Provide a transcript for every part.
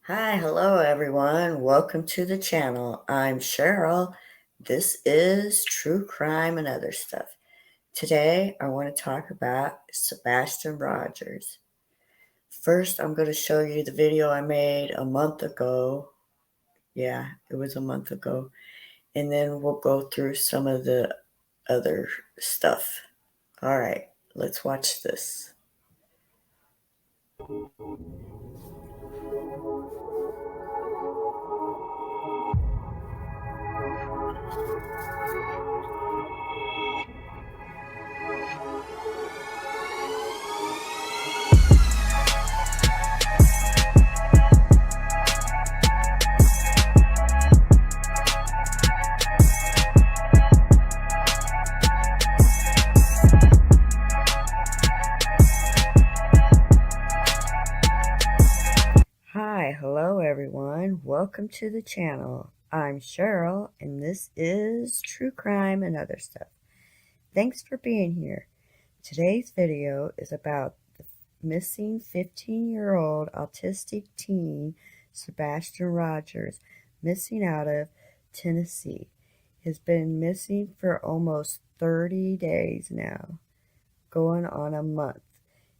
Hi, hello everyone. Welcome to the channel. I'm Cheryl. This is True Crime and Other Stuff. Today I want to talk about Sebastian Rogers. First, I'm going to show you the video I made a month ago. Yeah, it was a month ago. And then we'll go through some of the other stuff. All right, let's watch this. Hi, hello everyone. Welcome to the channel. I'm Cheryl and this is True Crime and Other Stuff. Thanks for being here. Today's video is about the missing 15-year-old autistic teen Sebastian Rogers, missing out of Tennessee. He's been missing for almost 30 days now, going on a month.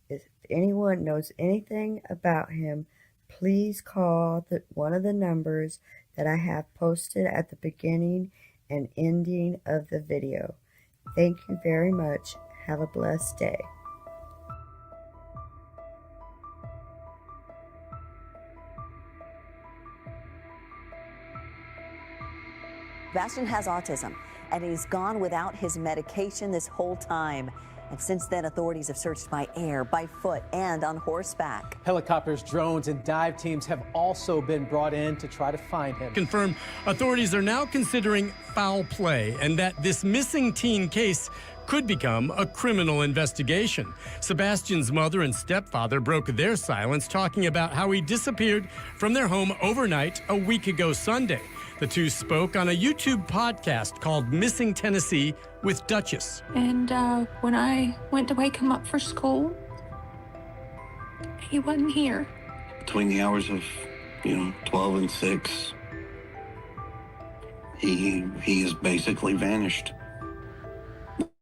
If anyone knows anything about him, please call one of the numbers that I have posted at the beginning and ending of the video. Thank you very much. Have a blessed day. Sebastian has autism, and he's gone without his medication this whole time. And since then, authorities have searched by air, by foot, and on horseback. Helicopters, drones, and dive teams have also been brought in to try to find him. Confirmed authorities are now considering foul play and that this missing teen case could become a criminal investigation. Sebastian's mother and stepfather broke their silence, talking about how he disappeared from their home overnight a week ago Sunday. The two spoke on a YouTube podcast called Missing Tennessee with Duchess. And when I went to wake him up for school, he wasn't here. Between the hours of, 12 and 6, he has basically vanished.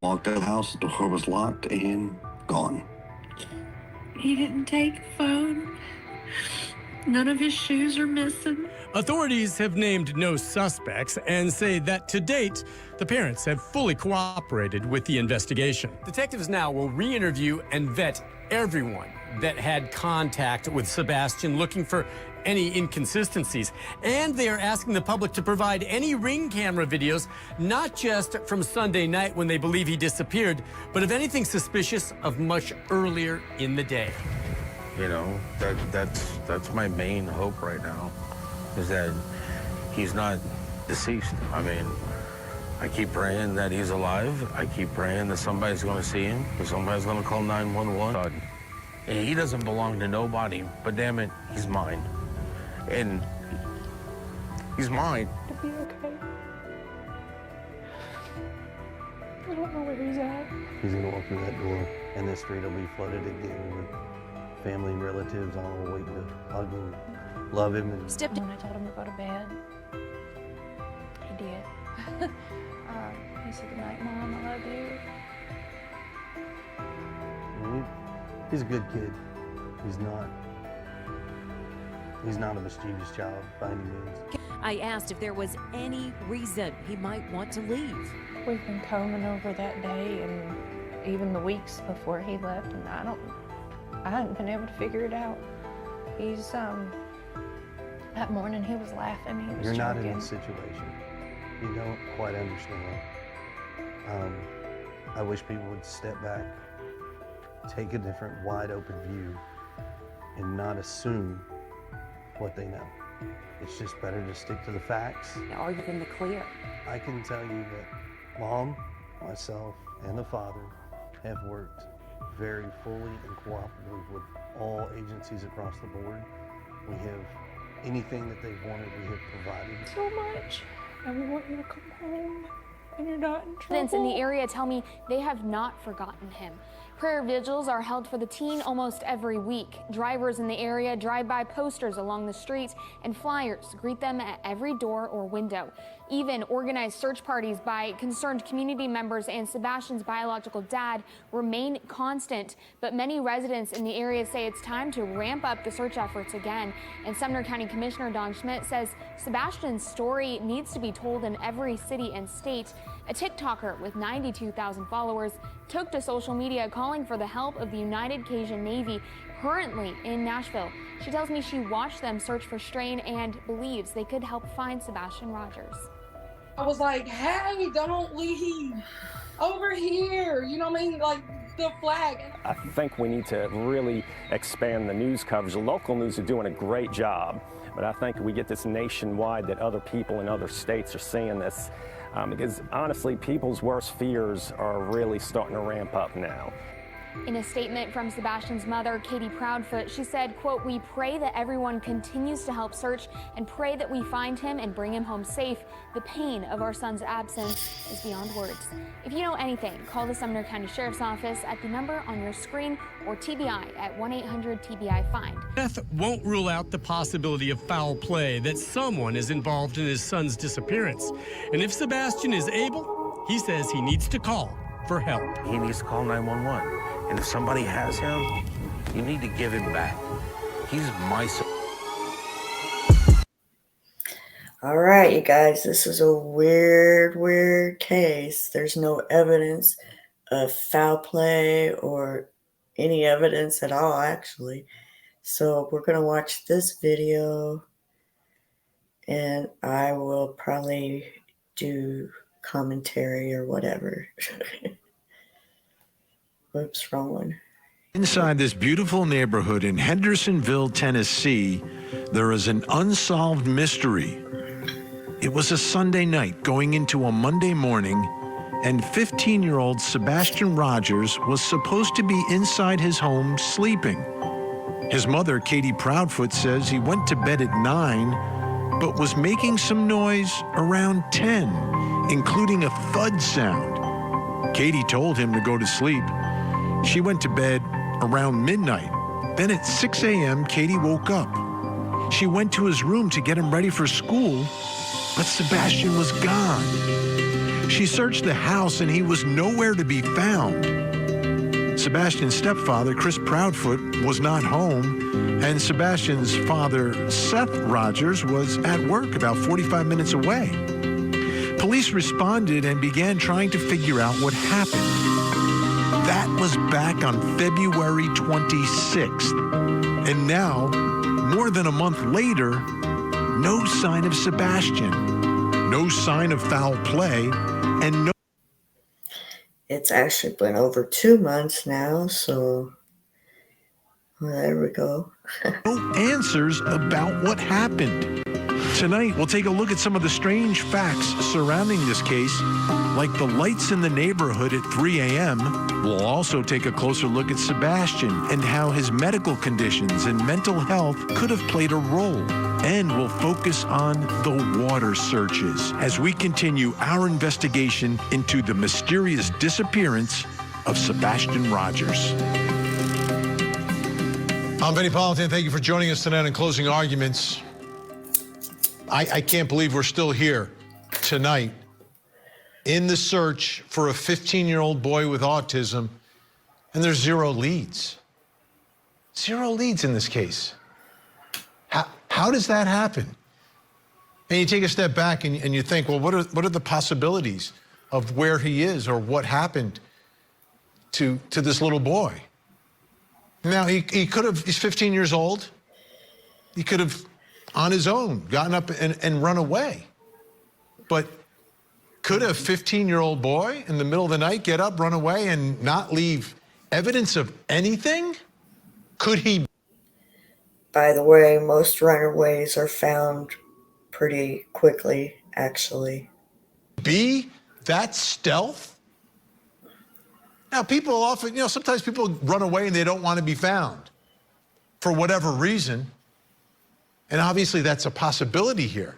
Walked out of the house, the door was locked, and gone. He didn't take a phone. None of his shoes are missing. Authorities have named no suspects and say that to date, the parents have fully cooperated with the investigation. Detectives now will re-interview and vet everyone that had contact with Sebastian, looking for any inconsistencies. And they are asking the public to provide any Ring camera videos, not just from Sunday night when they believe he disappeared, but of anything suspicious of much earlier in the day. That's my main hope right now, is that he's not deceased. I mean, I keep praying that he's alive. I keep praying that somebody's going to see him, that somebody's going to call 911. And he doesn't belong to nobody, but damn it, he's mine. And he's mine. To be okay. I don't know where he's at. He's gonna walk through that door, and the street will be flooded again with family and relatives all waiting to hug him, love him. And When I told him to go to bed, he did. He said, "Good night, Mom, I love you." he's a good kid. He's not a mischievous child by any means. I asked if there was any reason he might want to leave. We've been combing over that day and even the weeks before he left, and I haven't been able to figure it out. He's, that morning he was laughing, he was You're not in joking. this situation. You don't quite understand. I wish people would step back, take a different wide open view, and not assume what they know. It's just better to stick to the facts. Are you in the clear? I can tell you that Mom, myself, and the father have worked very fully and cooperatively with all agencies across the board. We have anything that they've wanted, we have provided. So much, and we want you to come home, and you're not in trouble. Residents in the area tell me they have not forgotten him. Prayer vigils are held for the teen almost every week. Drivers in the area drive by posters along the street, and flyers greet them at every door or window. Even organized search parties by concerned community members and Sebastian's biological dad remain constant. But many residents in the area say it's time to ramp up the search efforts again. And Sumner County Commissioner Don Schmidt says Sebastian's story needs to be told in every city and state. A TikToker with 92,000 followers took to social media calling for the help of the United Cajun Navy, currently in Nashville. She tells me she watched them search for Strain and believes they could help find Sebastian Rogers. I was like, hey, don't leave. Over here, you know what I mean? Like the flag. I think we need to really expand the news coverage. The local news are doing a great job, but I think we get this nationwide that other people in other states are seeing this. Because honestly, people's worst fears are really starting to ramp up now. In a statement from Sebastian's mother, Katie Proudfoot, she said, quote, "We pray that everyone continues to help search and pray that we find him and bring him home safe. The pain of our son's absence is beyond words." If you know anything, call the Sumner County Sheriff's Office at the number on your screen or TBI at 1-800-TBI-FIND. Beth won't rule out the possibility of foul play, that someone is involved in his son's disappearance. And if Sebastian is able, he says he needs to call for help. He needs to call 911. And if somebody has him, you need to give him back. He's my son. All right, you guys, this is a weird case. There's no evidence of foul play or any evidence at all, actually. So we're going to watch this video, and I will probably do commentary or whatever. Whoops, wrong one. Inside this beautiful neighborhood in Hendersonville, Tennessee, there is an unsolved mystery. It was a Sunday night going into a Monday morning, and 15-year-old Sebastian Rogers was supposed to be inside his home sleeping. His mother, Katie Proudfoot, says he went to bed at 9, but was making some noise around 10, including a thud sound. Katie told him to go to sleep. She went to bed around midnight. Then at 6 a.m., Katie woke up. She went to his room to get him ready for school, but Sebastian was gone. She searched the house and he was nowhere to be found. Sebastian's stepfather, Chris Proudfoot, was not home, and Sebastian's father, Seth Rogers, was at work about 45 minutes away. Police responded and began trying to figure out what happened. That was back on February 26th. And now, more than a month later, no sign of Sebastian, no sign of foul play, and no... It's actually been over 2 months now, so well, there we go. no answers about what happened. Tonight, we'll take a look at some of the strange facts surrounding this case, like the lights in the neighborhood at 3 a.m. We'll also take a closer look at Sebastian and how his medical conditions and mental health could have played a role. And we'll focus on the water searches as we continue our investigation into the mysterious disappearance of Sebastian Rogers. I'm Benny Politan. Thank you for joining us tonight on Closing Arguments. I can't believe we're still here tonight in the search for a 15-year-old boy with autism, and there's zero leads. Zero leads in this case. How does that happen? And you take a step back and you think, well, what are the possibilities of where he is or what happened to this little boy? Now, he could have, he's 15 years old. He could have, on his own, gotten up and run away. But could a 15-year-old boy in the middle of the night get up, run away, and not leave evidence of anything? Could he? By the way, most runaways are found pretty quickly, actually. Be that stealth? Now, people often, sometimes people run away and they don't want to be found for whatever reason. And obviously that's a possibility here.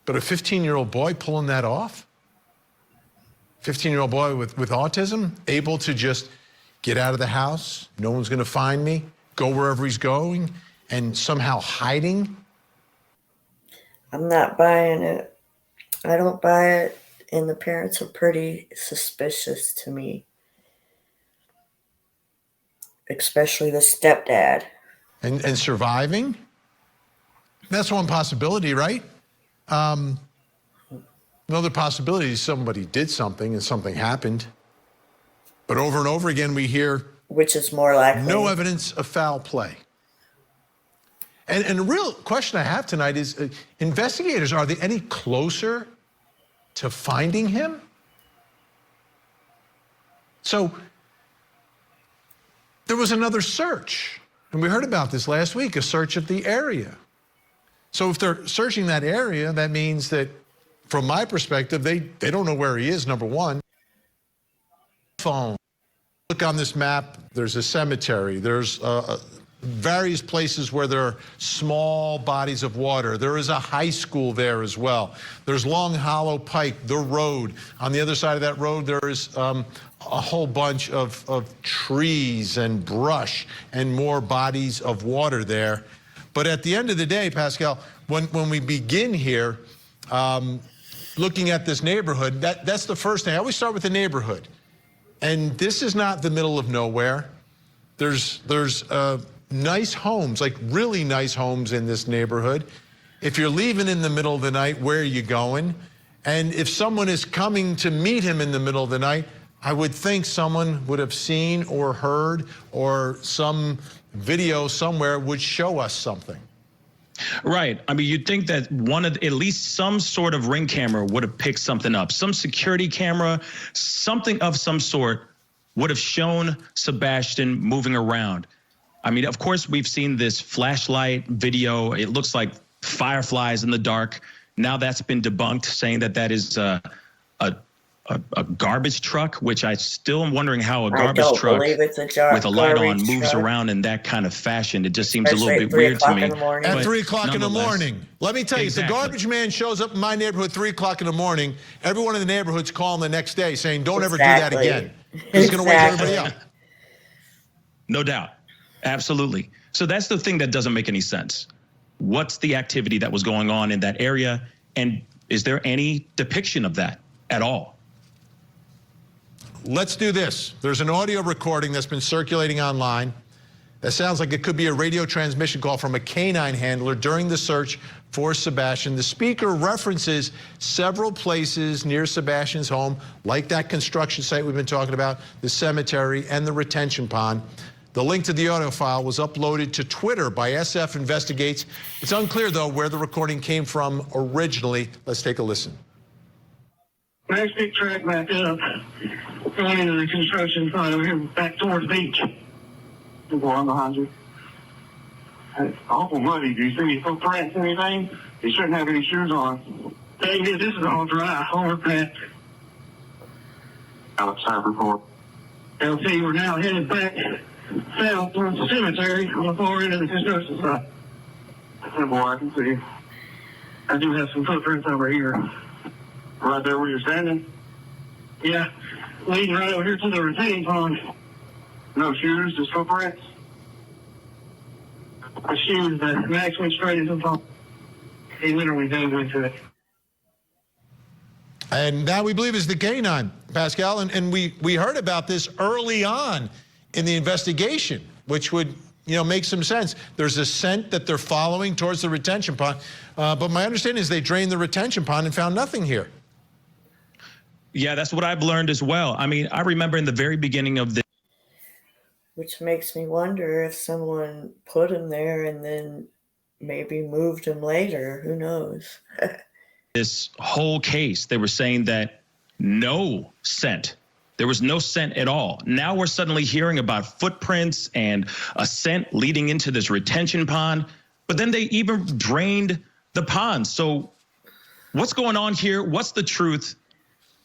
But a 15-year-old boy pulling that off? 15-year-old boy with autism, able to just get out of the house, no one's going to find me, go wherever he's going, and somehow hiding? I'm not buying it. I don't buy it, and the parents are pretty suspicious to me, especially the stepdad. And surviving? That's one possibility, right? Another possibility is somebody did something and something happened. But over and over again, we hear, which is more likely, no evidence of foul play. And the real question I have tonight is, investigators, are they any closer to finding him? So there was another search, and we heard about this last week, a search of the area. So if they're searching that area, that means that, from my perspective, they don't know where he is, number one. Phone. Look on this map, there's a cemetery, there's various places where there are small bodies of water. There is a high school there as well. There's Long Hollow Pike, the road. On the other side of that road, there is a whole bunch of trees and brush and more bodies of water there. But at the end of the day, Pascal, when we begin here, looking at this neighborhood, that's the first thing. I always start with the neighborhood. And this is not the middle of nowhere. There's nice homes, like really nice homes in this neighborhood. If you're leaving in the middle of the night, where are you going? And if someone is coming to meet him in the middle of the night, I would think someone would have seen or heard, or some video somewhere would show us something. Right. I mean, you'd think that at least some sort of ring camera would have picked something up. Some security camera, something of some sort would have shown Sebastian moving around. I mean, of course, we've seen this flashlight video. It looks like fireflies in the dark. Now that's been debunked, saying that that is a garbage truck, which I still am wondering how a garbage truck with a light on moves around in that kind of fashion. It just seems a little bit weird to me. At 3 o'clock in the morning. Let me tell you, Exactly. if the garbage man shows up in my neighborhood 3 o'clock in the morning, everyone in the neighborhood's calling the next day saying, don't ever do that again. It's going to wake everybody up. No doubt. Absolutely. So that's the thing that doesn't make any sense. What's the activity that was going on in that area? And is there any depiction of that at all? Let's do this. There's an audio recording that's been circulating online that sounds like it could be a radio transmission call from a canine handler during the search for Sebastian. The speaker references several places near Sebastian's home, like that construction site we've been talking about, the cemetery, and the retention pond. The link to the audio file was uploaded to Twitter by SF Investigates. It's unclear, though, where the recording came from originally. Let's take a listen. Nice big track back up, going into the construction site over here, back towards the beach. Go on behind you. It's awful muddy. Do you see any footprints or anything? You shouldn't have any shoes on. Thing is, this is all dry, hard packed. Outside report. LT, we're now headed back south towards the cemetery on the far end of the construction site. Oh boy, I can see. I do have some footprints over here. Right there where you're standing? Yeah, leading right over here to the retaining pond. No shoes, just footprints? The shoes that Max went straight into the pond. He literally dove into it. And that we believe is the canine, Pascal. And we heard about this early on in the investigation, which would make some sense. There's a scent that they're following towards the retention pond. But my understanding is they drained the retention pond and found nothing here. Yeah, that's what I've learned as well. I mean, I remember in the very beginning of this. Which makes me wonder if someone put him there and then maybe moved him later. Who knows? This whole case, they were saying that no scent. There was no scent at all. Now we're suddenly hearing about footprints and a scent leading into this retention pond. But then they even drained the pond. So what's going on here? What's the truth?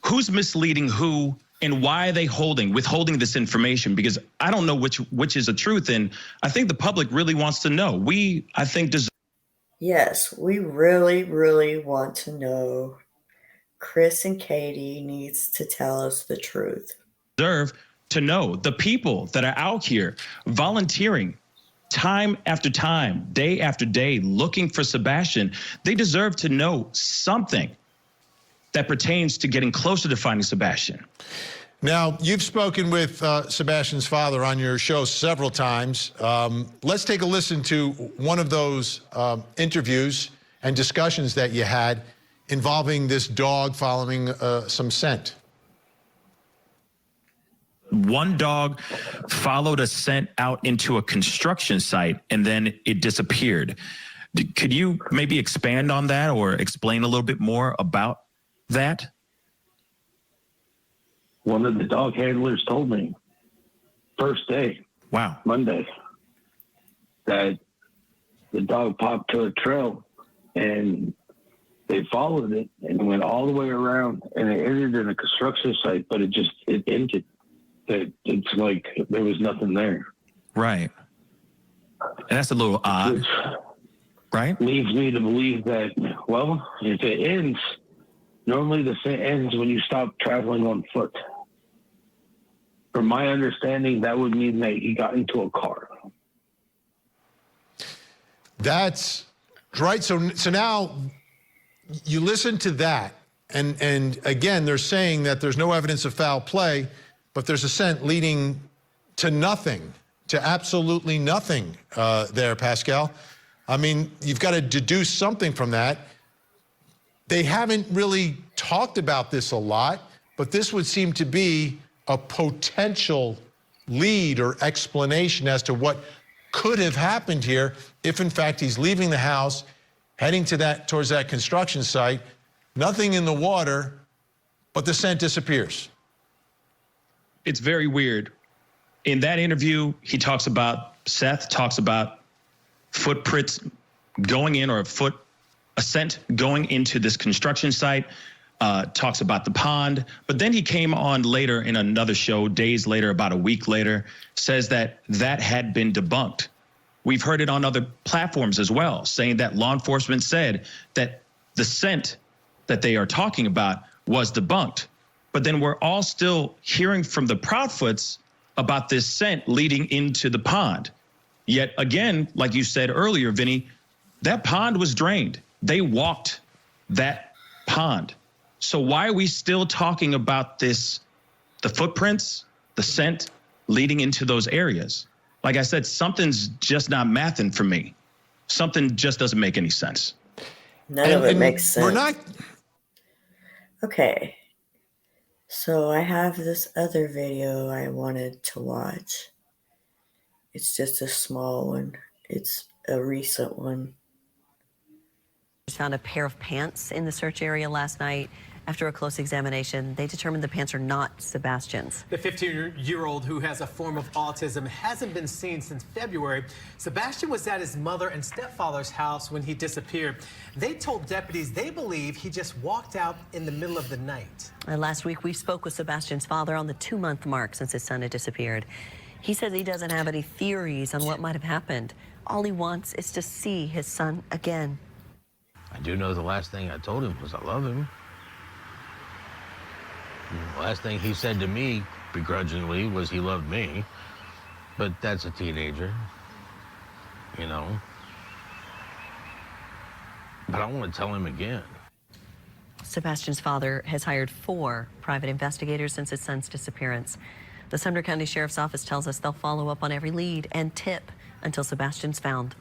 Who's misleading who, and why are they withholding this information? Because I don't know which is the truth, and I think the public really wants to know. I think, deserve. Yes, we really, really want to know. Chris and Katie needs to tell us the truth. Deserve to know. The people that are out here volunteering time after time, day after day, looking for Sebastian, they deserve to know something that pertains to getting closer to finding Sebastian. Now, you've spoken with Sebastian's father on your show several times. Let's take a listen to one of those interviews and discussions that you had involving this dog following some scent. One dog followed a scent out into a construction site and then it disappeared. Could you maybe expand on that or explain a little bit more about that? One of the dog handlers told me first day, wow, Monday, that the dog popped to a trail and they followed it and went all the way around and it ended in a construction site, but it ended. It's like there was nothing there. Right. And that's a little odd, right? Leads me to believe that, well, if it ends, normally the scent ends when you stop traveling on foot. From my understanding, that would mean that he got into a car. That's right. So now you listen to that, and again, they're saying that there's no evidence of foul play, but there's a scent leading to nothing, to absolutely nothing there, Pascal. I mean, you've got to deduce something from that. They haven't really talked about this a lot, but this would seem to be a potential lead or explanation as to what could have happened here if, in fact, he's leaving the house, heading to towards that construction site, nothing in the water, but the scent disappears. It's very weird. In that interview, Seth talks about footprints going in, or a scent going into this construction site, talks about the pond. But then he came on later in another show, days later, about a week later, says that had been debunked. We've heard it on other platforms as well, saying that law enforcement said that the scent that they are talking about was debunked. But then we're all still hearing from the Proudfoots about this scent leading into the pond. Yet again, like you said earlier, Vinny, that pond was drained. They walked that pond. So why are we still talking about this, the footprints, the scent leading into those areas? Like I said, something's just not mathing for me. Something just doesn't make any sense. None of it makes sense. We're not. Okay. So I have this other video I wanted to watch. It's just a small one. It's a recent one. Found a pair of pants in the search area last night. After a close examination, they determined the pants are not Sebastian's. The 15-year-old who has a form of autism hasn't been seen since February. Sebastian was at his mother and stepfather's house when he disappeared. They told deputies they believe he just walked out in the middle of the night. Last week, we spoke with Sebastian's father on the 2-month mark since his son had disappeared. He says he doesn't have any theories on what might have happened. All he wants is to see his son again. I do know the last thing I told him was I love him. The last thing he said to me, begrudgingly, was he loved me. But that's a teenager, you know. But I want to tell him again. Sebastian's father has hired 4 private investigators since his son's disappearance. The Sumner County Sheriff's Office tells us they'll follow up on every lead and tip until Sebastian's found.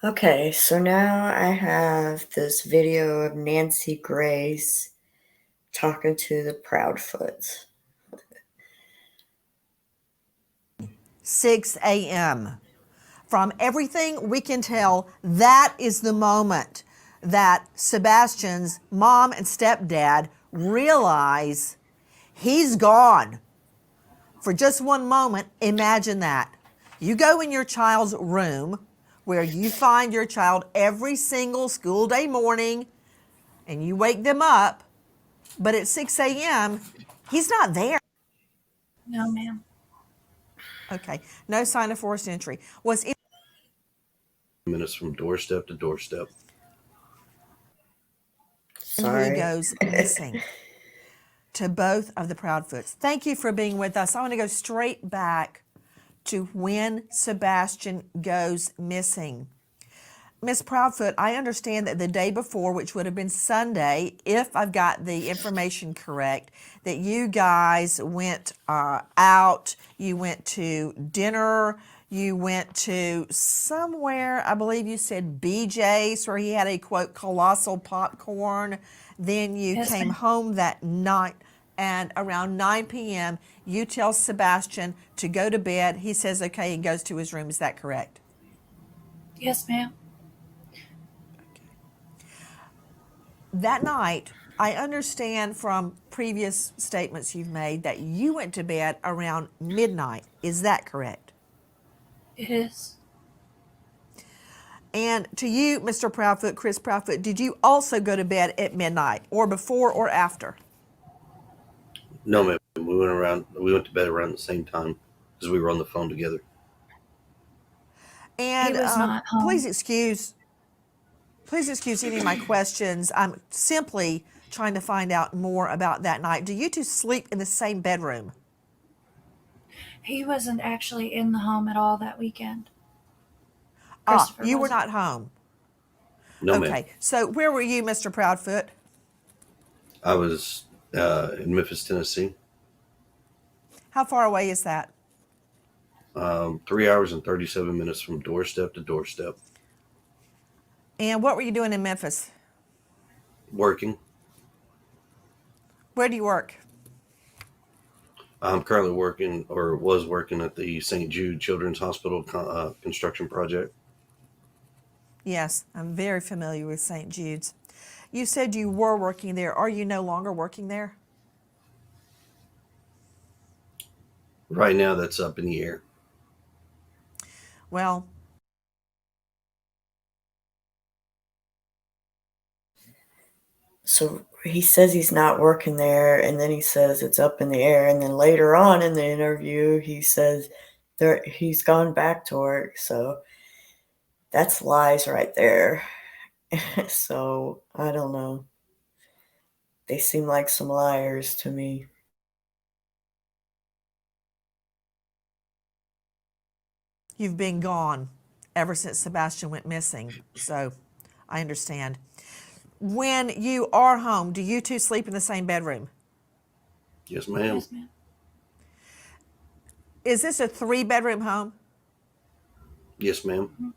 Okay, so now I have this video of Nancy Grace talking to the Proudfoots. 6 a.m. From everything we can tell, that is the moment that Sebastian's mom and stepdad realize he's gone. For just one moment, imagine that. You go in your child's room where you find your child every single school day morning and you wake them up, but at 6 a.m., he's not there. No, ma'am. Okay, no sign of forced entry. Was it minutes from doorstep to doorstep. and he goes missing. to both of the Proudfoots. Thank you for being with us. I want to go straight back to when Sebastian goes missing. Miss Proudfoot, I understand that the day before, which would have been Sunday, if I've got the information correct, that you guys went out, you went to dinner, you went to somewhere, I believe you said BJ's, where he had a, quote, colossal popcorn. Then you came home that night, and around 9 p.m., you tell Sebastian to go to bed. He says, okay, and goes to his room. Is that correct? Yes, ma'am. That night, I understand from previous statements you've made that you went to bed around midnight. Is that correct? It is. And to you, Mr. Proudfoot, Chris Proudfoot, did you also go to bed at midnight, or before or after? No, ma'am. We went to bed around the same time because we were on the phone together. And He was not home. please excuse any of my questions. I'm simply trying to find out more about that night. Do you two sleep in the same bedroom? He wasn't actually in the home at all that weekend. You were not home? No, okay, ma'am. so where were you, Mr. Proudfoot? I was in Memphis, Tennessee. How far away is that? 3 hours and 37 minutes from doorstep to doorstep. And what were you doing in Memphis? Working. Where do you work? I'm currently working, or was working, at the St. Jude Children's Hospital construction project. Yes, I'm very familiar with St. Jude's. You said you were working there. Are you no longer working there? Right now, that's up in the air. Well, so he says he's not working there, and then he says it's up in the air, and then later on in the interview he says he's gone back to work. So that's lies right there. So I don't know. They seem like some liars to me. you've been gone ever since Sebastian went missing, so I understand. When you are home, do you two sleep in the same bedroom? Yes, ma'am. Yes, ma'am. Is this a 3-bedroom home? Yes, ma'am.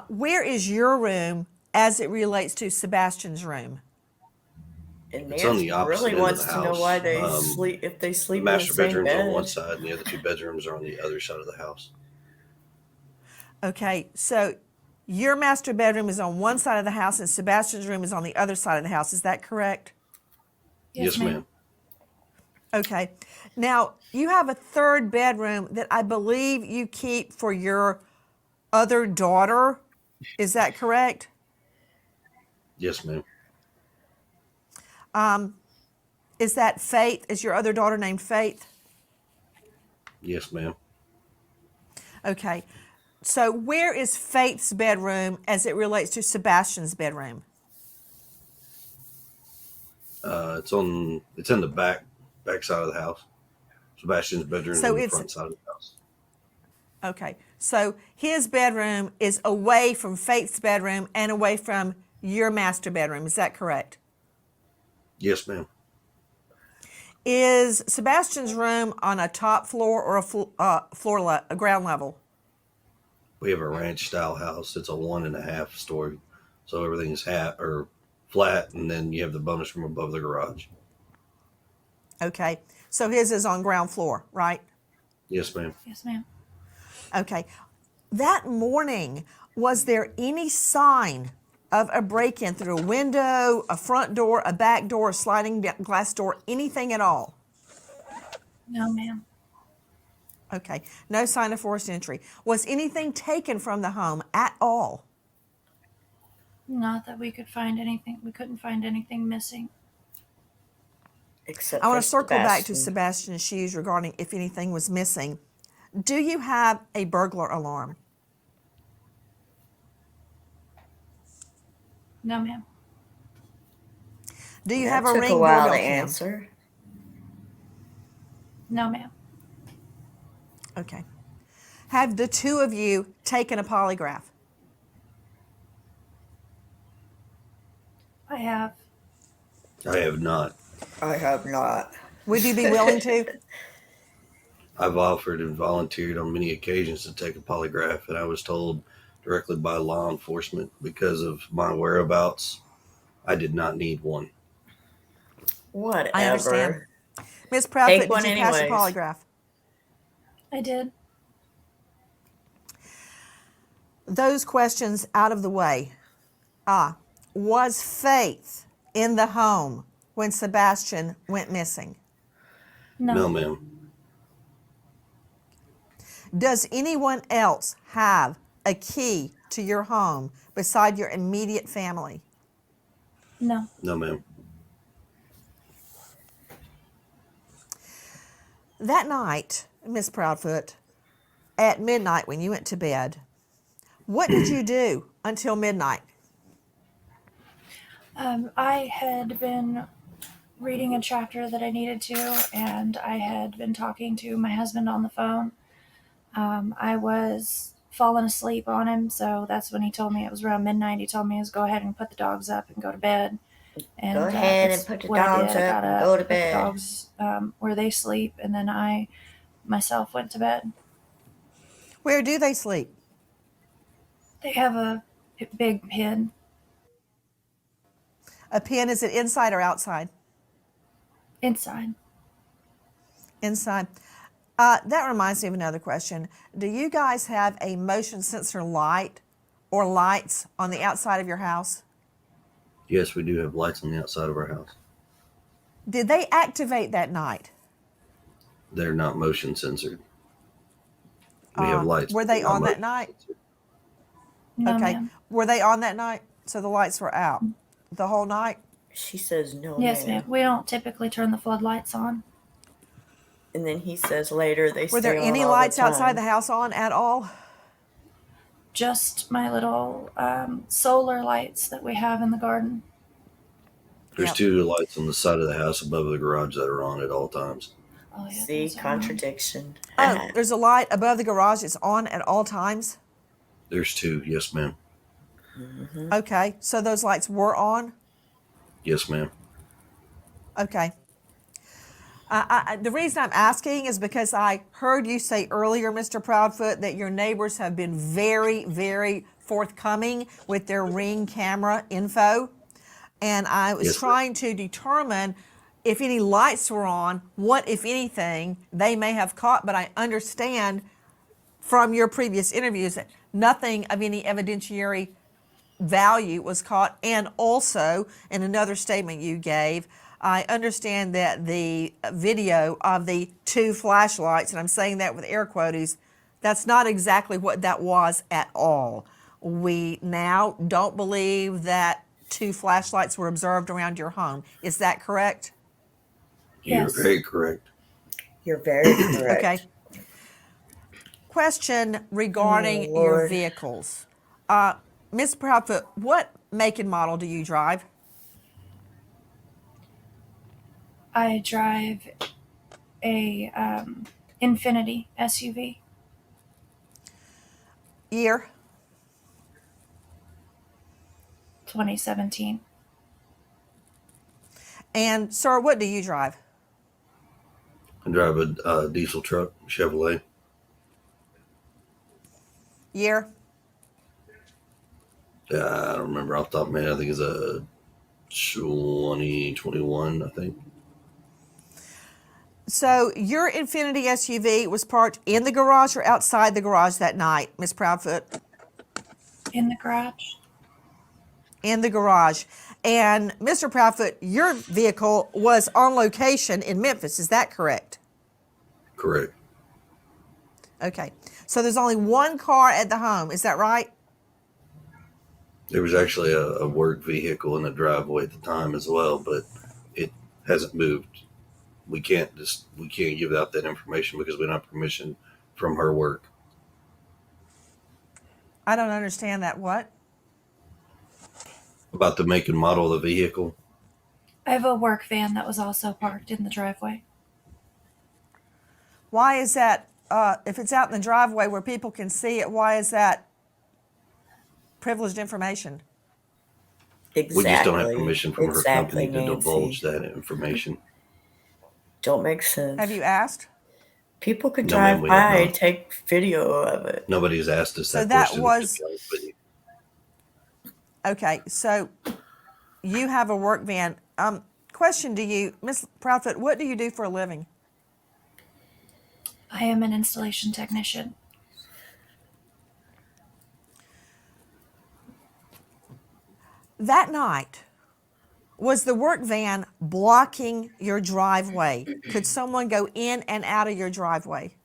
Where is your room as it relates to Sebastian's room? And It's on the opposite really end wants of the to house. know why they sleep, if they The sleep in the master same bedroom's bed. on one side, and the other 2 bedrooms are on the other side of the house. Okay, so your master bedroom is on one side of the house and Sebastian's room is on the other side of the house. Is that correct? Yes, ma'am. Okay. Now, you have a 3rd bedroom that I believe you keep for your other daughter. Is that correct? Yes, ma'am. Is that Faith? Is your other daughter named Faith? Yes, ma'am. Okay. So where is Faith's bedroom as it relates to Sebastian's bedroom? It's in the back side of the house. Sebastian's bedroom is So on the it's- front side of the house. Okay. So his bedroom is away from Faith's bedroom and away from your master bedroom. Is that correct? Yes, ma'am. Is Sebastian's room on a top floor or a ground level? We have a ranch style house. It's a 1.5 story, so everything is flat, and then you have the bonus room above the garage. Okay. So his is on ground floor, right? Yes, ma'am. Yes, ma'am. Okay. That morning, was there any sign of a break-in through a window, a front door, a back door, a sliding glass door, anything at all? No, ma'am. Okay. No sign of forced entry. Was anything taken from the home at all? Not that we could find anything. We couldn't find anything missing. Except I want for to circle back to Sebastian. Sebastian's shoes regarding if anything was missing. Do you have a burglar alarm? No, ma'am. Do you That have a took Ring a while doorbell to cam? answer. No, ma'am. Okay. Have the two of you taken a polygraph? I have. I have not. I have not. Would you be willing to? I've offered and volunteered on many occasions to take a polygraph, and I was told directly by law enforcement because of my whereabouts, I did not need one. Whatever. I understand. Ms. Take Proudfoot, one did you pass your anyways. polygraph? I did. Those questions out of the way. Was Faith in the home when Sebastian went missing? No, ma'am. Does anyone else have a key to your home beside your immediate family? No. No, ma'am. That night, Miss Proudfoot, at midnight when you went to bed, what did you do until midnight? I had been reading a chapter that I needed to, and I had been talking to my husband on the phone. I was falling asleep on him, so that's when he told me it was around midnight. He told me to go ahead and put the dogs up and go to bed. And Go ahead that's and put the what I dogs did. I up got and up, go to put the bed. dogs where they sleep, and then I myself went to bed. Where do they sleep? They have a big pen. A pen, is it inside or outside? Inside. Inside. That reminds me of another question. Do you guys have a motion sensor light or lights on the outside of your house? Yes, we do have lights on the outside of our house. Did they activate that night? They're not motion censored. We have lights. Were they but not on that motion night? censored. No, Okay. ma'am. Were they on that night? So the lights were out the whole night? She says no, Yes, ma'am. We don't typically turn the floodlights on. And then he says later they Were there stay on any all lights the time. outside the house on at all? Just my little solar lights that we have in the garden. There's two lights on the side of the house above the garage that are on at all times. Oh, yeah, See, contradiction. Oh, there's a light above the garage that's on at all times? There's two. Yes, ma'am. Mm-hmm. Okay, so those lights were on? Yes, ma'am. Okay. The reason I'm asking is because I heard you say earlier, Mr. Proudfoot, that your neighbors have been very, very forthcoming with their Ring camera info. And I was trying to determine if any lights were on, what, if anything, they may have caught. But I understand from your previous interviews that nothing of any evidentiary value was caught. And also, in another statement you gave, I understand that the video of the two flashlights, and I'm saying that with air quotes, that's not exactly what that was at all. We now don't believe that two flashlights were observed around your home. Is that correct? Yes. You're very correct. You're very correct. Okay. Question regarding your vehicles. Ms. Proudfoot, what make and model do you drive? I drive a Infinity SUV. Year? 2017. And, sir, what do you drive? I drive a diesel truck, Chevrolet. Year? I don't remember off the top of my head. I think it's a 2021, I think. So your Infinity SUV was parked in the garage or outside the garage that night, Ms. Proudfoot? In the garage. In the garage. And Mr. Proudfoot, your vehicle was on location in Memphis. Is that correct? Correct. Okay. So there's only one car at the home. Is that right? There was actually a work vehicle in the driveway at the time as well, but it hasn't moved. We can't give out that information because we don't have permission from her work. I don't understand that. What? About the make and model of the vehicle. I have a work van that was also parked in the driveway. Why is that, if it's out in the driveway where people can see it, why is that privileged information? We just don't have Exactly. permission from her Exactly, company to divulge Nancy. that information. Don't make sense. Have you asked? People could No, ma'am, drive we have by, not. take video of it. Nobody's asked us So that that question. was, okay, so you have a work van. Question to you, Ms. Proudfoot, what do you do for a living? I am an installation technician. That night, was the work van blocking your driveway? Could someone go in and out of your driveway?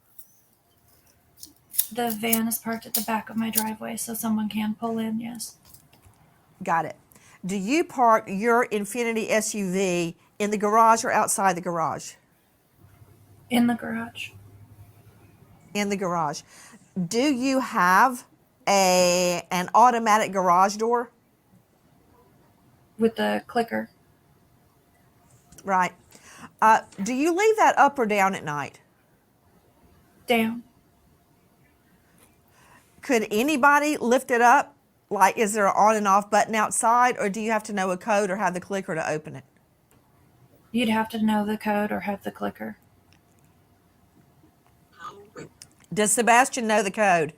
The van is parked at the back of my driveway, so someone can pull in, yes. Got it. Do you park your Infiniti SUV in the garage or outside the garage? In the garage. In the garage. Do you have an automatic garage door? With the clicker. Right. Do you leave that up or down at night? Down. Could anybody lift it up? Like, is there an on and off button outside, or do you have to know a code or have the clicker to open it? You'd have to know the code or have the clicker. Does Sebastian know the code?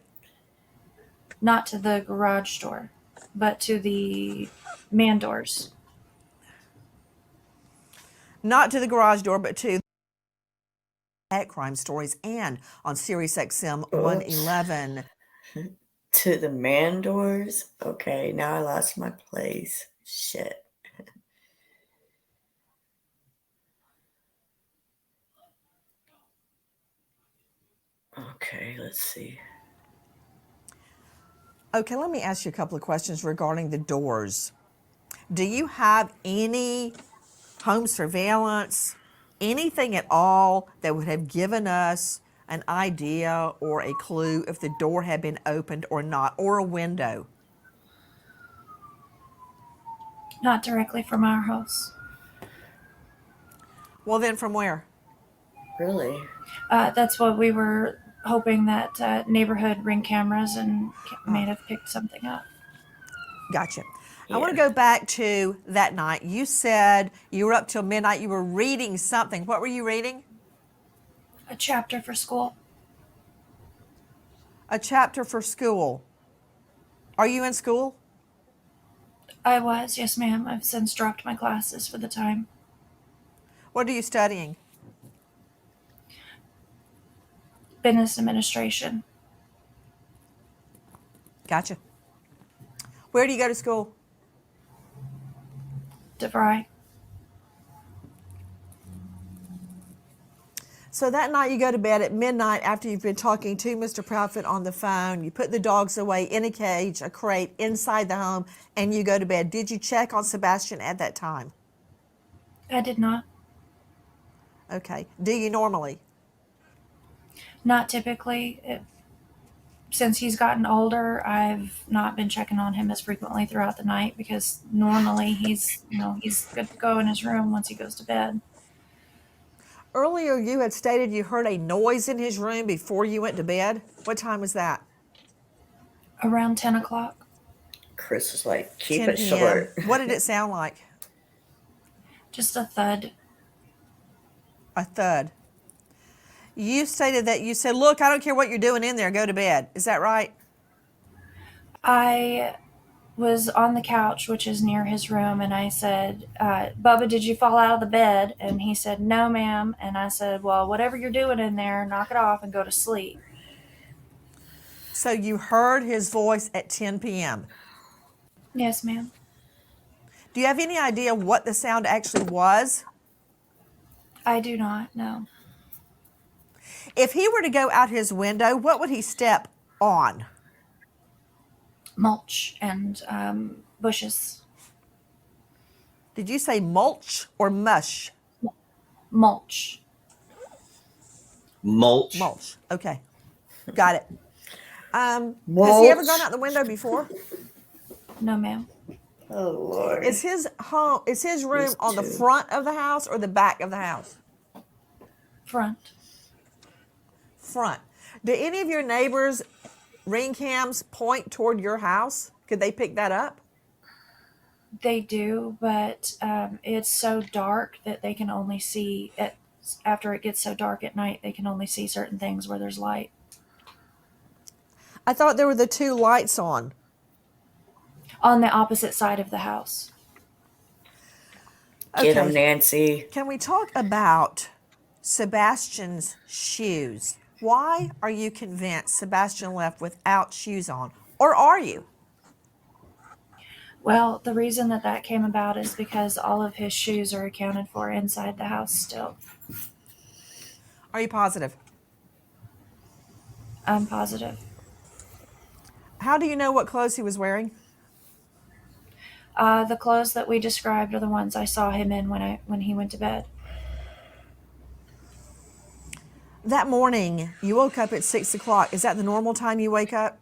Not to the garage door, but to the man doors. Not to the garage door, but to at Crime Stories and on Sirius XM 111. To the man doors? Okay, now I lost my place. Shit. Okay, let's see. Okay, let me ask you a couple of questions regarding the doors. Do you have any home surveillance, anything at all that would have given us an idea or a clue if the door had been opened or not, or a window? Not directly from our house. Well, then from where? Really? That's what we were hoping, that neighborhood ring cameras and may have picked something up. Gotcha. I want to go back to that night. You said you were up till midnight. You were reading something. What were you reading? A chapter for school. A chapter for school. Are you in school? I was, yes ma'am. I've since dropped my classes for the time. What are you studying? Business administration. Gotcha. Where do you go to school? DeVry. So that night you go to bed at midnight after you've been talking to Mr. Proudfoot on the phone. You put the dogs away in a cage, a crate, inside the home, and you go to bed. Did you check on Sebastian at that time? I did not. Okay. Do you normally? Not typically. Since he's gotten older, I've not been checking on him as frequently throughout the night because normally he's good to go in his room once he goes to bed. Earlier you had stated you heard a noise in his room before you went to bed. What time was that? Around 10 o'clock. Chris was like, keep 10 it p.m. short. What did it sound like? Just a thud. A thud. You stated that you said, look, I don't care what you're doing in there, go to bed. Is that right? I was on the couch, which is near his room, and I said, Bubba, did you fall out of the bed? And he said, no, ma'am. And I said, well, whatever you're doing in there, knock it off and go to sleep. So you heard his voice at 10 p.m.? Yes, ma'am. Do you have any idea what the sound actually was? I do not, no. If he were to go out his window, what would he step on? Mulch and bushes. Did you say mulch or mush? Mulch. Mulch. Mulch. Okay. Got it. Has he ever gone out the window before? No, ma'am. Oh, Lord. Is his room These on the two. front of the house or the back of the house? Front. Front. Do any of your neighbors' ring cams point toward your house? Could they pick that up? They do, but it's so dark that they can only see it. After it gets so dark at night, they can only see certain things where there's light. I thought there were the two lights on. On the opposite side of the house. Get him, Nancy. Can we talk about Sebastian's shoes? Why are you convinced Sebastian left without shoes on? Or are you? Well, the reason that came about is because all of his shoes are accounted for inside the house still. Are you positive? I'm positive. How do you know what clothes he was wearing? The clothes that we described are the ones I saw him in when he went to bed. That morning, you woke up at 6 o'clock. Is that the normal time you wake up?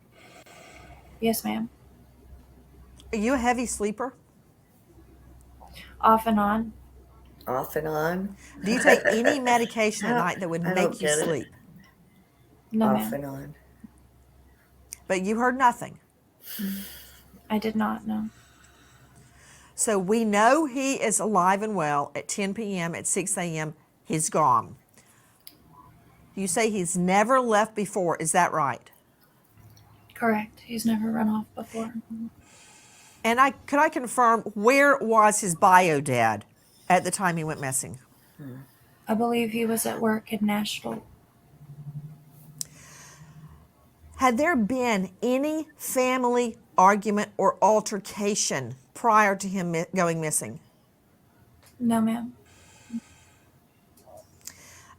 Yes, ma'am. Are you a heavy sleeper? Off and on. Off and on. Do you take any medication at night that would make you sleep? No, Off ma'am. and on. But you heard nothing. I did not know. So we know he is alive and well at 10 p.m. At 6 a.m. he's gone. You say he's never left before. Is that right? Correct. He's never run off before. And could I confirm, where was his bio dad at the time he went missing? I believe he was at work in Nashville. Had there been any family argument or altercation prior to him going missing? No, ma'am.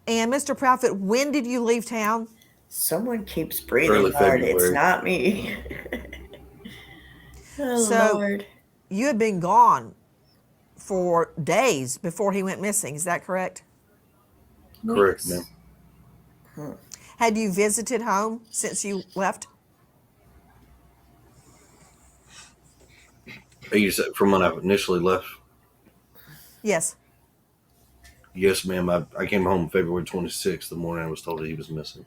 And Mr. Proudfoot, when did you leave town? Someone keeps breathing Early hard. February. It's not me. Oh, So Lord. you had been gone for days before he went missing. Is that correct? Correct, ma'am. Had you visited home since you left? You said from when I initially left? Yes. Yes, ma'am. I came home February 26th, the morning I was told that he was missing.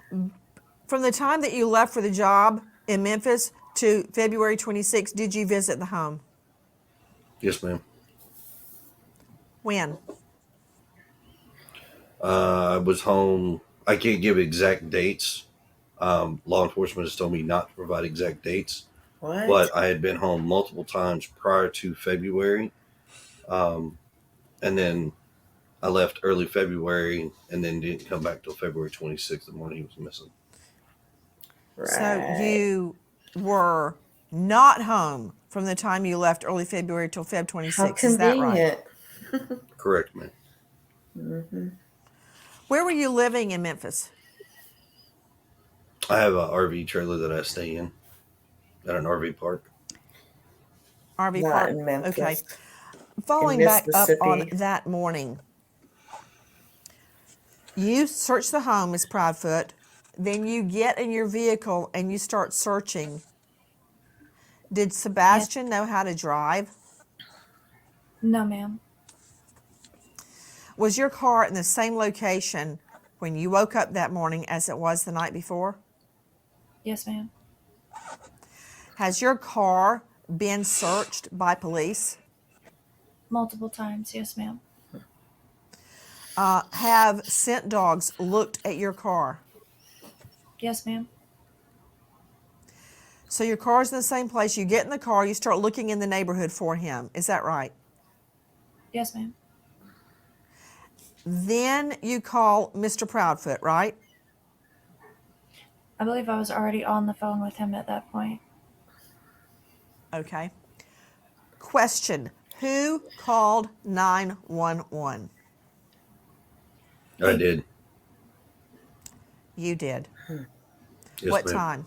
From the time that you left for the job in Memphis to February 26th, did you visit the home? Yes, ma'am. When? I was home. I can't give exact dates. Law enforcement has told me not to provide exact dates. What? But I had been home multiple times prior to February. And then I left early February and then didn't come back till February 26th, the morning he was missing. Right. So you were not home from the time you left early February till Feb 26th. How Is that right? convenient. Correct, ma'am. Mm-hmm. Where were you living in Memphis? I have an RV trailer that I stay in at an RV park. RV Not park. in Memphis. Okay. Following In back up on Mississippi. that morning, you search the home, Miss Proudfoot. Then you get in your vehicle and you start searching. Did Sebastian know how to drive? No, ma'am. Was your car in the same location when you woke up that morning as it was the night before? Yes, ma'am. Has your car been searched by police? Multiple times. Yes, ma'am. Have scent dogs looked at your car? Yes, ma'am. So your car's in the same place. You get in the car, you start looking in the neighborhood for him. Is that right? Yes, ma'am. Then you call Mr. Proudfoot, right? I believe I was already on the phone with him at that point. Okay. Question. Who called 911? I did. You did. Yes, What ma'am. time?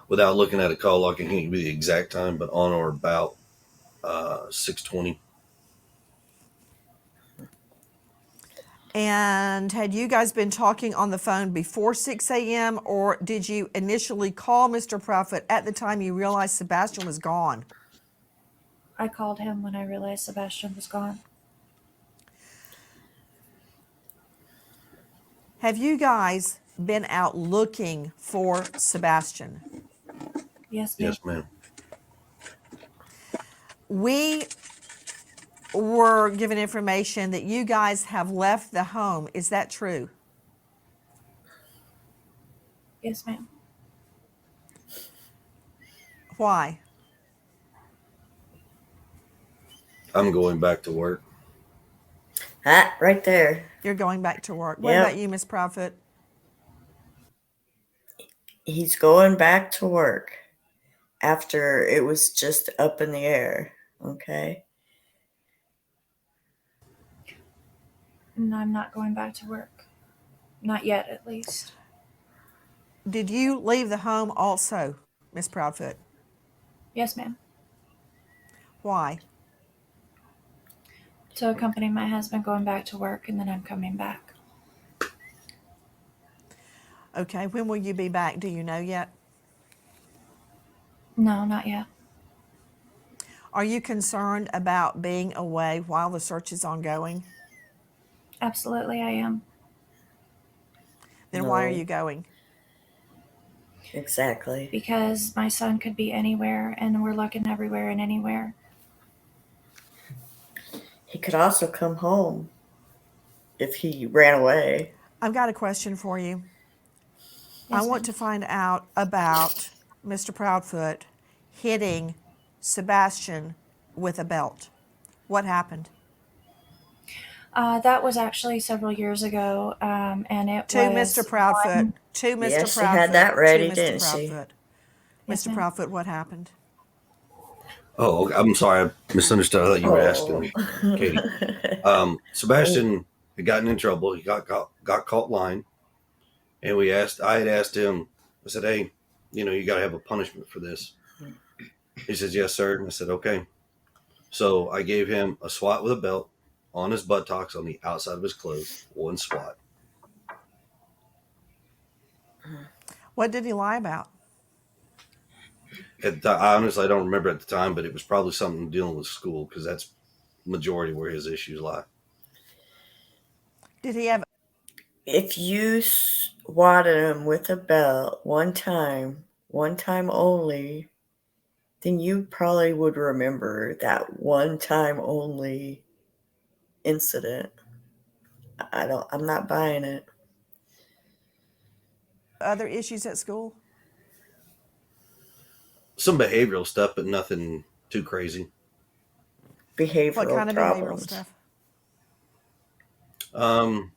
Without looking at a call log, I can't give you the exact time, but on or about 6:20. And had you guys been talking on the phone before 6 a.m. or did you initially call Mr. Proudfoot at the time you realized Sebastian was gone? I called him when I realized Sebastian was gone. Have you guys been out looking for Sebastian? Yes, ma'am. Yes, ma'am. We were given information that you guys have left the home. Is that true? Yes, ma'am. Why? I'm going back to work. Ah, right there. You're going back to work. What Yep. about you, Miss Proudfoot? He's going back to work after it was just up in the air. Okay. And I'm not going back to work. Not yet, at least. Did you leave the home also, Miss Proudfoot? Yes, ma'am. Why? To accompany my husband going back to work, and then I'm coming back. Okay, when will you be back? Do you know yet? No, not yet. Are you concerned about being away while the search is ongoing? Absolutely, I am. Then why are No. you going? Exactly. Because my son could be anywhere, and we're looking everywhere and anywhere. He could also come home if he ran away. I've got a question for you. Yes, I want ma'am. to find out about Mr. Proudfoot hitting Sebastian with a belt. What happened? That was actually several years ago, and it To was Mr. Proudfoot. To Mr. Yes, she Proudfoot. had that ready, to Mr. didn't she? Proudfoot. Yes, Mr. ma'am. Proudfoot, what happened? Oh, okay. I'm sorry. I misunderstood. I thought you were asking Katie. Sebastian had gotten in trouble. He got caught lying. And I had asked him, I said, hey, you got to have a punishment for this. He says, yes, sir. And I said, okay. So I gave him a swat with a belt on his buttocks on the outside of his clothes, one swat. What did he lie about? I honestly don't remember at the time, but it was probably something dealing with school because that's majority where his issues lie. Did he have... If you swatted him with a belt one time only, then you probably would remember that one time only incident. I'm not buying it. other issues at school? Some behavioral stuff, but nothing too crazy. Behavioral What kind of problems. behavioral stuff?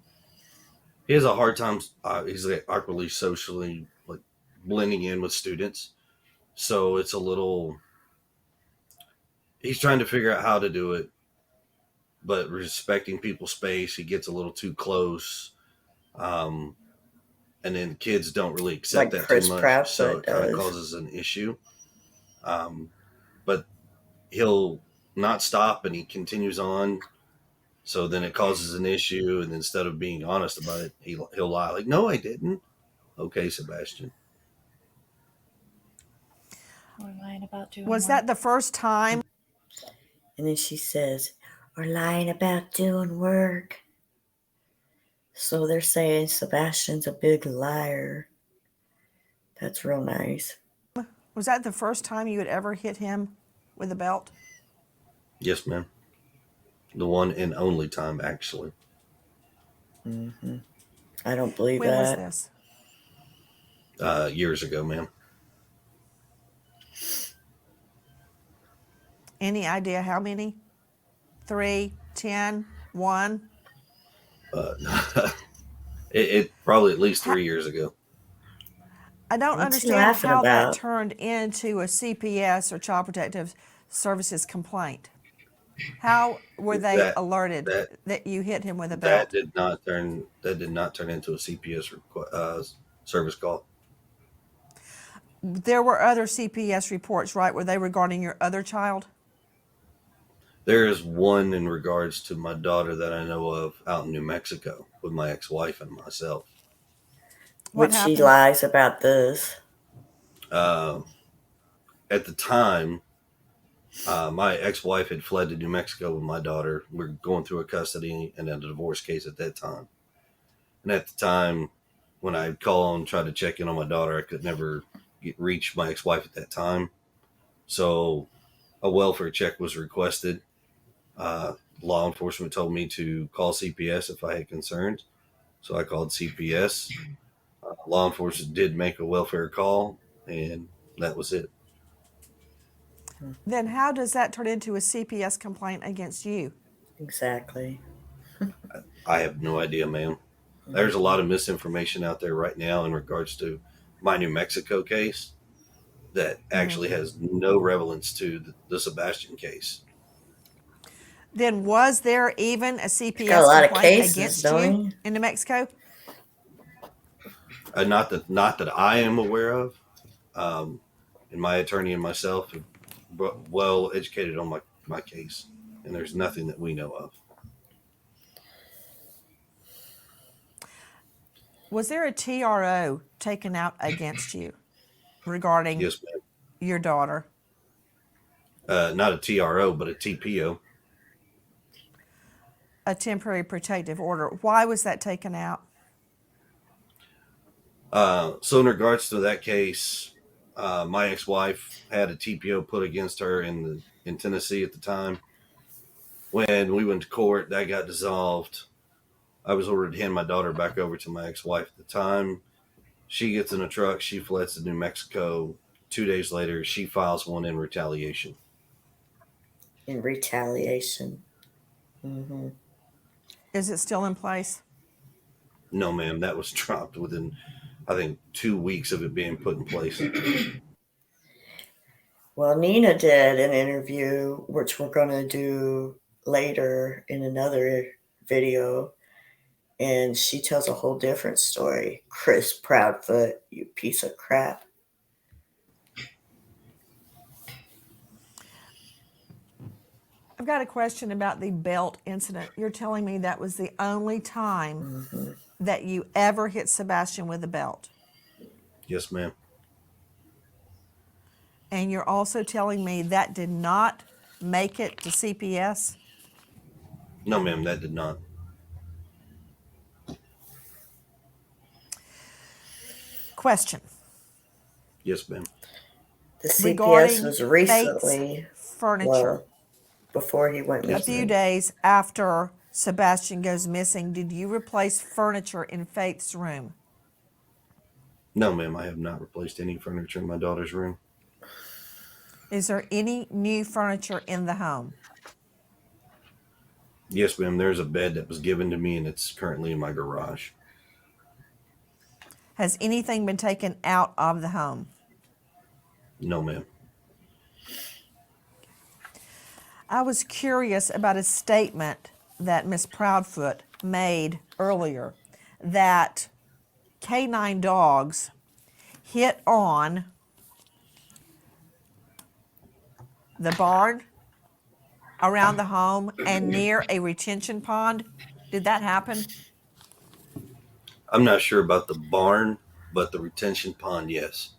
He has a hard time. He's like awkwardly socially like blending in with students. So it's a little, he's trying to figure out how to do it, but respecting people's space. He gets a little too close. And then kids don't really accept Like that Chris too much. Proudfoot So it kind of does. causes an issue. But he'll not stop and he continues on. So then it causes an issue. And instead of being honest about it, he'll lie like, no, I didn't. Okay, Sebastian. We're lying about doing Was work. that the first time? And then she says, we're lying about doing work. So they're saying Sebastian's a big liar. That's real nice. Was that the first time you had ever hit him with a belt? Yes, ma'am. The one and only time, actually. Mm-hmm. I don't believe when that. When was this? Years ago, ma'am. Any idea how many? 3, 10, 1? It probably at least 3 years ago. I don't What's he understand laughing how about? that turned into a CPS or Child Protective Services complaint. How were they alerted that you hit him with a belt? That did not turn into a CPS service call. There were other CPS reports, right? Were they regarding your other child? There is one in regards to my daughter that I know of out in New Mexico with my ex-wife and myself. What Which he happened? lies about this. At the time, my ex-wife had fled to New Mexico with my daughter. We were going through a custody and a divorce case at that time. And at the time, when I'd call and try to check in on my daughter, I could never reach my ex-wife at that time. So a welfare check was requested. Law enforcement told me to call CPS if I had concerns. So I called CPS. Law enforcement did make a welfare call, and that was it. Then how does that turn into a CPS complaint against you? Exactly. I have no idea, ma'am. There's a lot of misinformation out there right now in regards to my New Mexico case that actually has no relevance to the Sebastian case. Then was there even a Got a CPS lot of complaint cases, against don't you he? in New Mexico? Not that I am aware of. And my attorney and myself have well educated on my case, and there's nothing that we know of. Was there a TRO taken out against you regarding Yes, ma'am. your daughter? Not a TRO, but a TPO. A temporary protective order. Why was that taken out? So in regards to that case, my ex-wife had a TPO put against her in Tennessee at the time. When we went to court, that got dissolved. I was ordered to hand my daughter back over to my ex-wife at the time. She gets in a truck. She fleds to New Mexico. 2 days later, she files one in retaliation. In retaliation. Mm-hmm. Is it still in place? No, ma'am. That was dropped within, I think, 2 weeks of it being put in place. Well, Nina did an interview, which we're going to do later in another video, and she tells a whole different story. Chris Proudfoot, you piece of crap. I've got a question about the belt incident. You're telling me that was the only time that you ever hit Sebastian with a belt. Yes, ma'am. And you're also telling me that did not make it to CPS? No, ma'am, that did not. Question. Yes, ma'am. The CPS Regarding was recently, furniture. well, before he went A missing. few days after Sebastian goes missing, did you replace furniture in Faith's room? No, ma'am, I have not replaced any furniture in my daughter's room. Is there any new furniture in the home? Yes, ma'am, there's a bed that was given to me, and it's currently in my garage. Has anything been taken out of the home? No, ma'am. I was curious about a statement that Miss Proudfoot made earlier, that canine dogs hit on the barn around the home and near a retention pond. Did that happen? I'm not sure about the barn, but the retention pond, yes.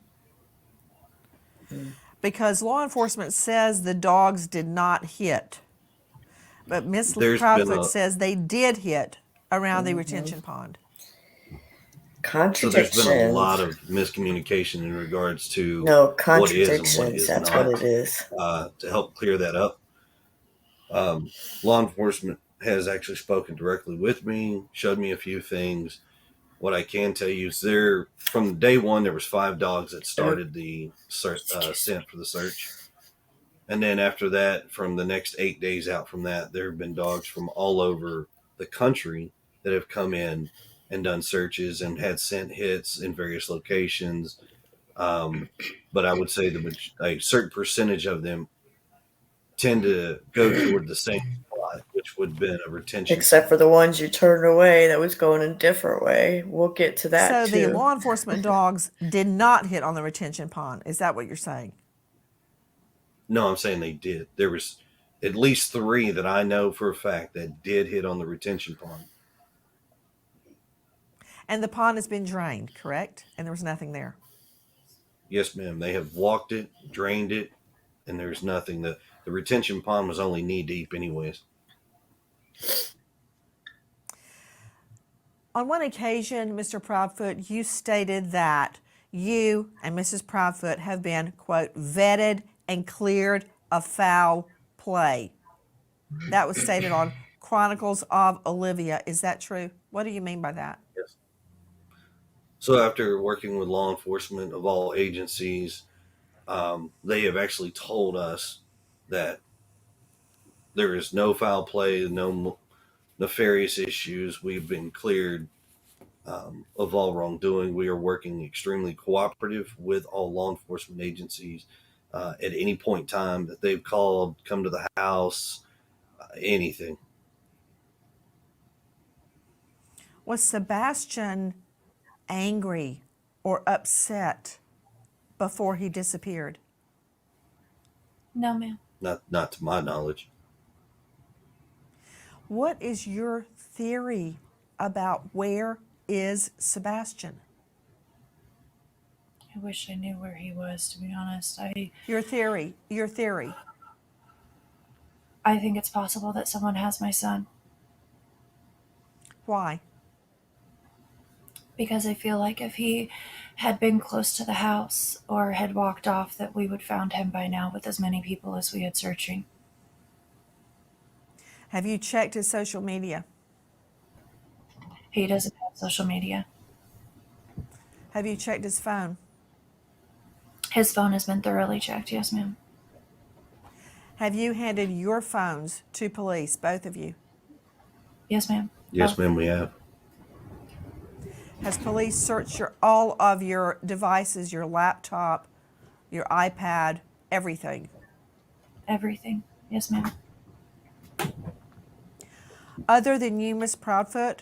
Because law enforcement says the dogs did not hit. But Miss There's Proudfoot says they did hit around the retention pond. So there's been a lot of miscommunication in regards to No, what is and what contradictions, is that's not. what it is. To help clear that up, law enforcement has actually spoken directly with me, showed me a few things. What I can tell you is from day one, there was 5 dogs that started the scent for the search. And then after that, from the next 8 days out from that, there have been dogs from all over the country that have come in and done searches and had scent hits in various locations. But I would say a certain percentage of them tend to go toward the same spot, which would have been a retention. Except for the ones you turned away that was going a different way. We'll get to that So too. the law enforcement dogs did not hit on the retention pond. Is that what you're saying? No, I'm saying they did. There was at least 3 that I know for a fact that did hit on the retention pond. And the pond has been drained, correct? And there was nothing there. Yes, ma'am. They have walked it, drained it, and there's nothing. The retention pond was only knee deep anyways. On one occasion, Mr. Proudfoot, you stated that you and Mrs. Proudfoot have been, quote, vetted and cleared of foul play. That was stated on Chronicles of Olivia. Is that true? What do you mean by that? Yes. So after working with law enforcement of all agencies, they have actually told us that there is no foul play, no nefarious issues. We've been cleared of all wrongdoing. We are working extremely cooperative with all law enforcement agencies at any point in time that they've called, come to the house, anything. Was Sebastian angry or upset before he disappeared? No, ma'am. Not to my knowledge. What is your theory about where is Sebastian? I wish I knew where he was, to be honest. Your theory. I think it's possible that someone has my son. Why? Because I feel like if he had been close to the house or had walked off, that we would found him by now with as many people as we had searching. Have you checked his social media? He doesn't have social media. Have you checked his phone? His phone has been thoroughly checked, yes, ma'am. Have you handed your phones to police, both of you? Yes, ma'am. Yes, ma'am, we have. Has police searched all of your devices, your laptop, your iPad, everything? Everything. Yes, ma'am. Other than you, Miss Proudfoot,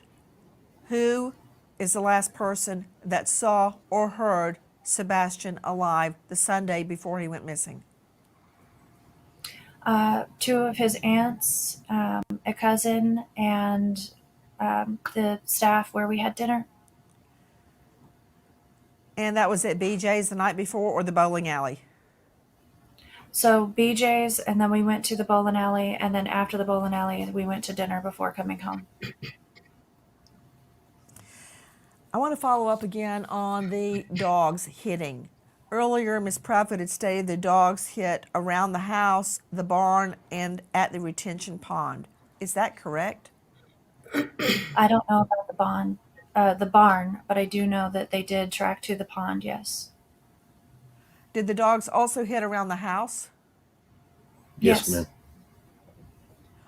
who is the last person that saw or heard Sebastian alive the Sunday before he went missing? 2 of his aunts, a cousin, and the staff where we had dinner. And that was at BJ's the night before or the bowling alley? So BJ's, and then we went to the bowling alley, and then after the bowling alley, we went to dinner before coming home. I want to follow up again on the dogs hitting. Earlier, Ms. Proudfoot had stated the dogs hit around the house, the barn, and at the retention pond. Is that correct? I don't know about the barn, but I do know that they did track to the pond, yes. Did the dogs also hit around the house? Yes, ma'am.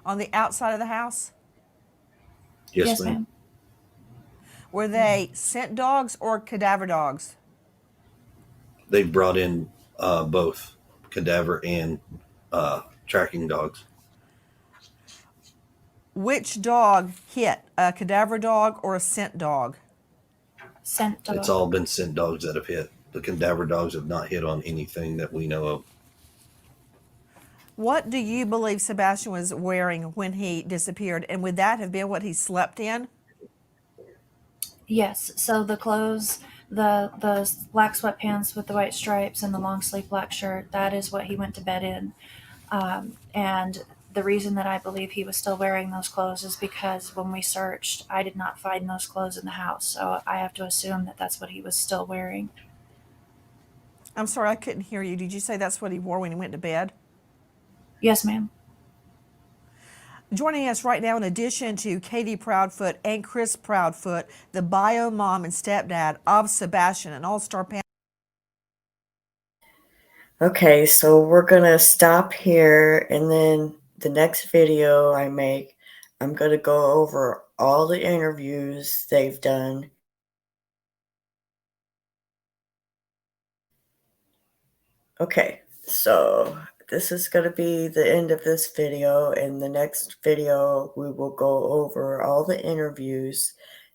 On the outside of the house? Yes, ma'am. Were they scent dogs or cadaver dogs? They brought in both cadaver and tracking dogs. Which dog hit, a cadaver dog or a scent dog? Scent dog. It's all been scent dogs that have hit. The cadaver dogs have not hit on anything that we know of. What do you believe Sebastian was wearing when he disappeared? And would that have been what he slept in? Yes. So the clothes, the black sweatpants with the white stripes and the long sleeve black shirt, that is what he went to bed in. And the reason that I believe he was still wearing those clothes is because when we searched, I did not find those clothes in the house. So I have to assume that that's what he was still wearing. I'm sorry, I couldn't hear you. Did you say that's what he wore when he went to bed? Yes, ma'am. Joining us right now, in addition to Katie Proudfoot and Chris Proudfoot, the bio mom and stepdad of Sebastian, an all-star panel. Okay, so we're going to stop here, and then the next video I make, I'm going to go over all the interviews they've done. Okay, so this is going to be the end of this video. In the next video, we will go over all the interviews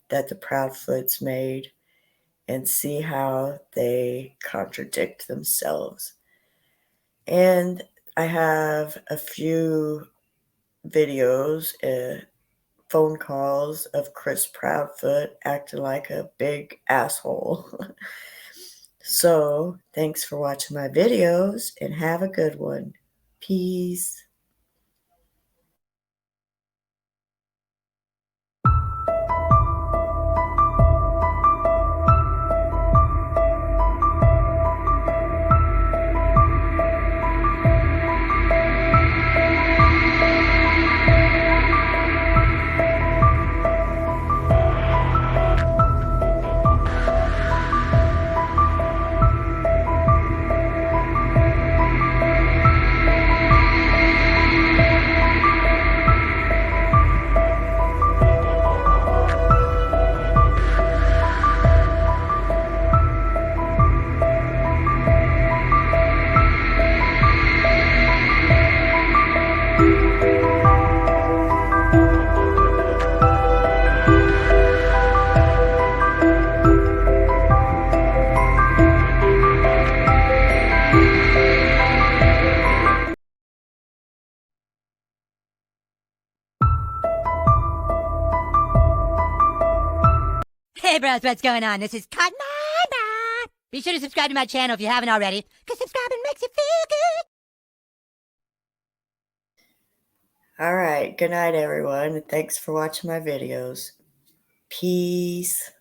that the Proudfoots made and see how they contradict themselves. And I have a few videos, phone calls of Chris Proudfoot acting like a big asshole. So, thanks for watching my videos and have a good one. Peace. Hey bros, what's going on? This is Cotton Eye Bob. Be sure to subscribe to my channel if you haven't already, because subscribing makes you feel good. Alright, good night everyone, and thanks for watching my videos. Peace.